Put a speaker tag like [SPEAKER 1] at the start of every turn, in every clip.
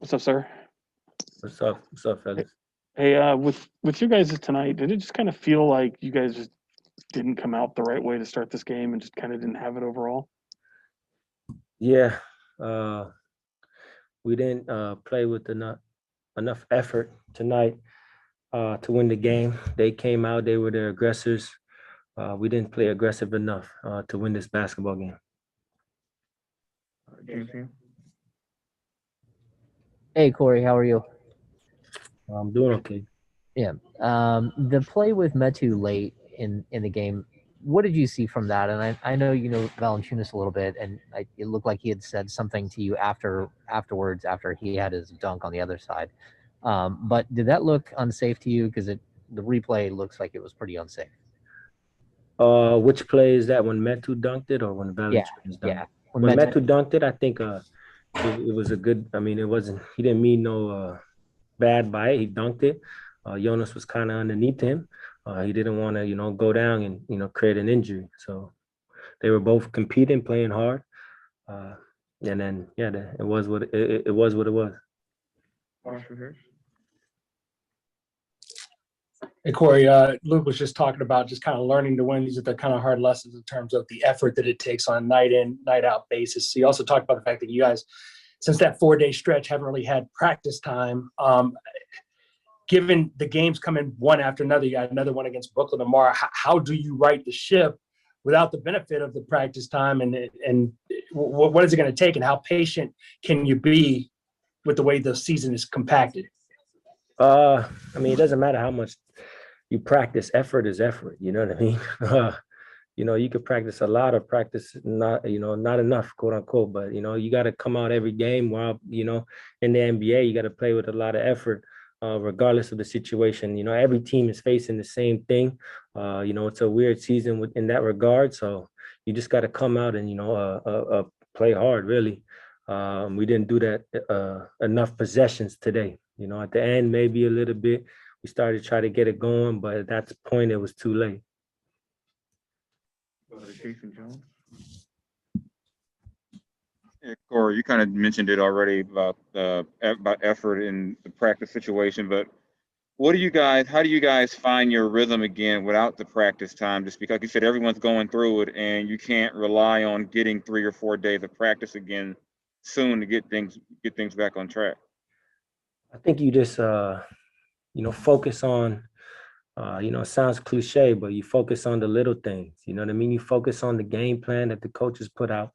[SPEAKER 1] What's up, sir?
[SPEAKER 2] What's up? What's up, fellas?
[SPEAKER 1] Hey, with you guys tonight, did it just kind of feel like you guys just didn't come out the right way to start this game and just kind of didn't have it overall?
[SPEAKER 2] Yeah, uh, we didn't play with enough effort tonight to win the game. They came out, they were the aggressors. We didn't play aggressive enough to win this basketball game.
[SPEAKER 1] JC?
[SPEAKER 3] Hey Corey, how are you?
[SPEAKER 2] I'm doing okay.
[SPEAKER 3] Yeah. The play with Metu late in the game. What did you see from that? And I know you know Valanciunas a little bit, and it looked like he had said something to you afterwards after he had his dunk on the other side. But did that look unsafe to you? Because the replay looks like it was pretty unsafe.
[SPEAKER 2] Which play is that? When Metu dunked it or when Valanciunas dunked
[SPEAKER 3] Yeah.
[SPEAKER 2] it? When Metu dunked it, I think it was a good. I mean, it wasn't. He didn't mean no bad by it. He dunked it. Jonas was kind of underneath him. He didn't want to, go down and create an injury. So they were both competing, playing hard. Uh, and then it was what it was. What it was.
[SPEAKER 4] Hey, Corey, Luke was just talking about just kind of learning to win. These are the kind of hard lessons in terms of the effort that it takes on a night in, night out basis. He also talked about the fact that you guys, since that 4-day stretch, haven't really had practice time. Given the games coming one after another, you got another one against Brooklyn tomorrow. How do you right the ship without the benefit of the practice time? And what is it going to take? And how patient can you be with the way the season is compacted?
[SPEAKER 2] I mean, it doesn't matter how much you practice. Effort is effort. You know what I mean? You could practice a lot or practice not enough, quote unquote. But you got to come out every game. While in the NBA, you got to play with a lot of effort, regardless of the situation. Every team is facing the same thing. It's a weird season in that regard. So you just got to come out and play hard. Really, we didn't do that enough possessions today. At the end, maybe a little bit. We started to try to get it going, but at that point, it was too late.
[SPEAKER 5] Yeah, Corey, you kind of mentioned it already about effort in the practice situation, but how do you guys find your rhythm again without the practice time? Just because you said everyone's going through it, and you can't rely on getting 3 or 4 days of practice again soon to get things back on track.
[SPEAKER 2] I think you just focus on. It sounds cliche, but you focus on the little things. You know what I mean? You focus on the game plan that the coaches put out.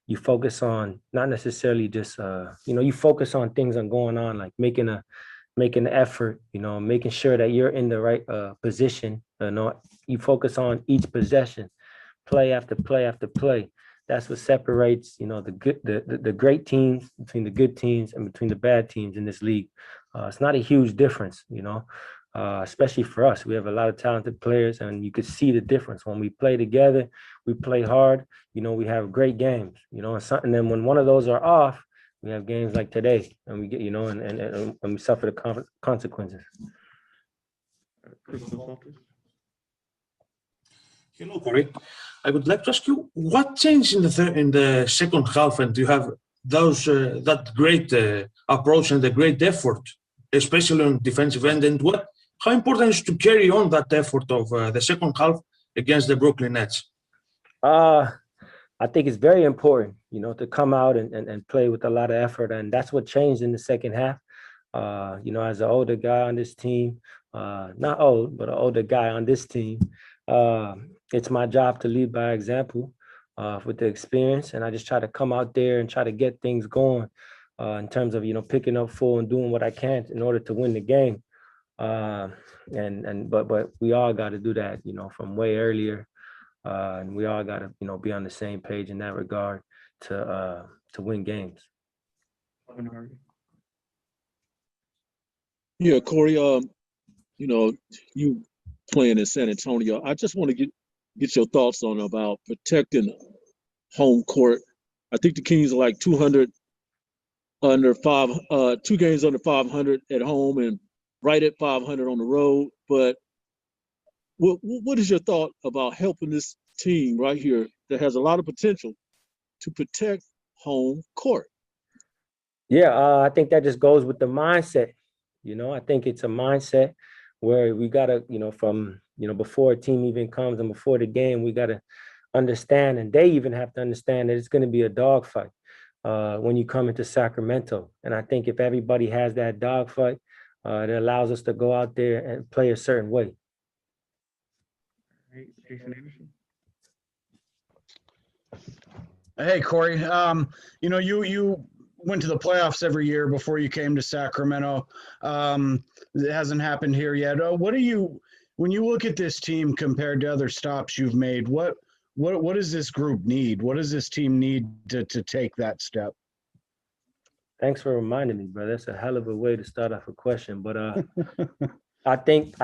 [SPEAKER 2] You focus on not necessarily just, you focus on things that are going on, like making an effort, making sure that you're in the right position. You focus on each possession, play after play after play. That's what separates, the great teams between the good teams and between the bad teams in this league. It's not a huge difference, especially for us. We have a lot of talented players, and you could see the difference when we play together. We play hard. We have great games. And then when one of those are off, we have games like today, and we get, and we suffer the consequences.
[SPEAKER 6] Hello, Corey. I would like to ask you what changed in the second half, and you have that great approach and the great effort, especially on defensive end, and how important is to carry on that effort of the second half against the Brooklyn Nets?
[SPEAKER 2] I think it's very important, to come out and play with a lot of effort, and that's what changed in the second half. As an older guy on this team, not old, but an older guy on this team, it's my job to lead by example with the experience, and I just try to come out there and try to get things going in terms of picking up full and doing what I can in order to win the game. But we all got to do that, from way earlier, and we all got to be on the same page in that regard to win games.
[SPEAKER 7] Yeah, Corey. You playing in San Antonio. I just want to get your thoughts on about protecting home court. I think the Kings are like 200 under 2 games under 500 at home and right at 500 on the road. But what is your thought about helping this team right here that has a lot of potential to protect home court?
[SPEAKER 2] Yeah, I think that just goes with the mindset. I think it's a mindset where we gotta, from before a team even comes and before the game, we gotta understand, and they even have to understand that it's going to be a dogfight when you come into Sacramento. And I think if everybody has that dogfight, it allows us to go out there and play a certain way.
[SPEAKER 1] Jason Anderson.
[SPEAKER 8] Hey, Cory. You went to the playoffs every year before you came to Sacramento. It hasn't happened here yet. When you look at this team compared to other stops you've made, what does this group need? What does this team need to take that step?
[SPEAKER 2] Thanks for reminding me, brother. That's a hell of a way to start off a question. But I think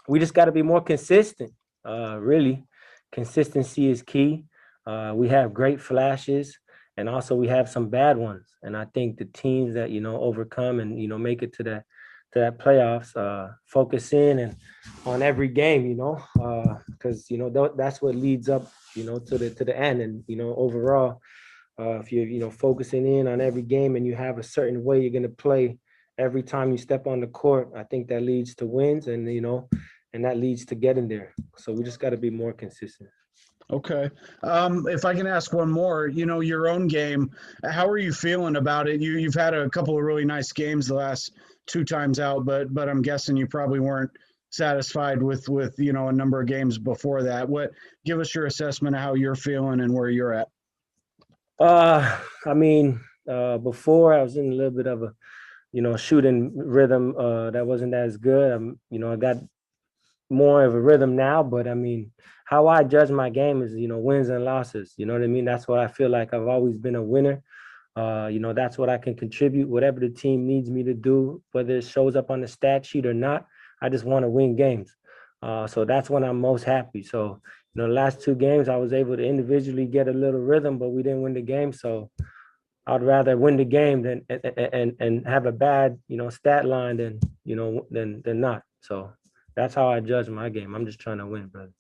[SPEAKER 2] we just got to be more consistent. Really, consistency is key. We have great flashes, and also we have some bad ones. And I think the teams that overcome and make it to that playoffs, focus in and on every game, because that's what leads up to the end. And overall, if you're focusing in on every game and you have a certain way you're going to play every time you step on the court, I think that leads to wins, and and that leads to getting there. So we just got to be more consistent.
[SPEAKER 8] Okay. If I can ask one more, your own game, how are you feeling about it? You've had a couple of really nice games the last 2 times out, but I'm guessing you probably weren't satisfied with a number of games before that. Give us your assessment of how you're feeling and where you're at.
[SPEAKER 2] Before I was in a little bit of a shooting rhythm that wasn't as good. I got more of a rhythm now, but how I judge my game is wins and losses. You know what I mean? That's what I feel like. I've always been a winner. That's what I can contribute, whatever the team needs me to do, whether it shows up on the stat sheet or not. I just want to win games. So that's when I'm most happy. So the last 2 games I was able to individually get a little rhythm, but we didn't win the game. So I'd rather win the game than and have a bad stat line than not. So that's how I judge my game. I'm just trying to win, brother.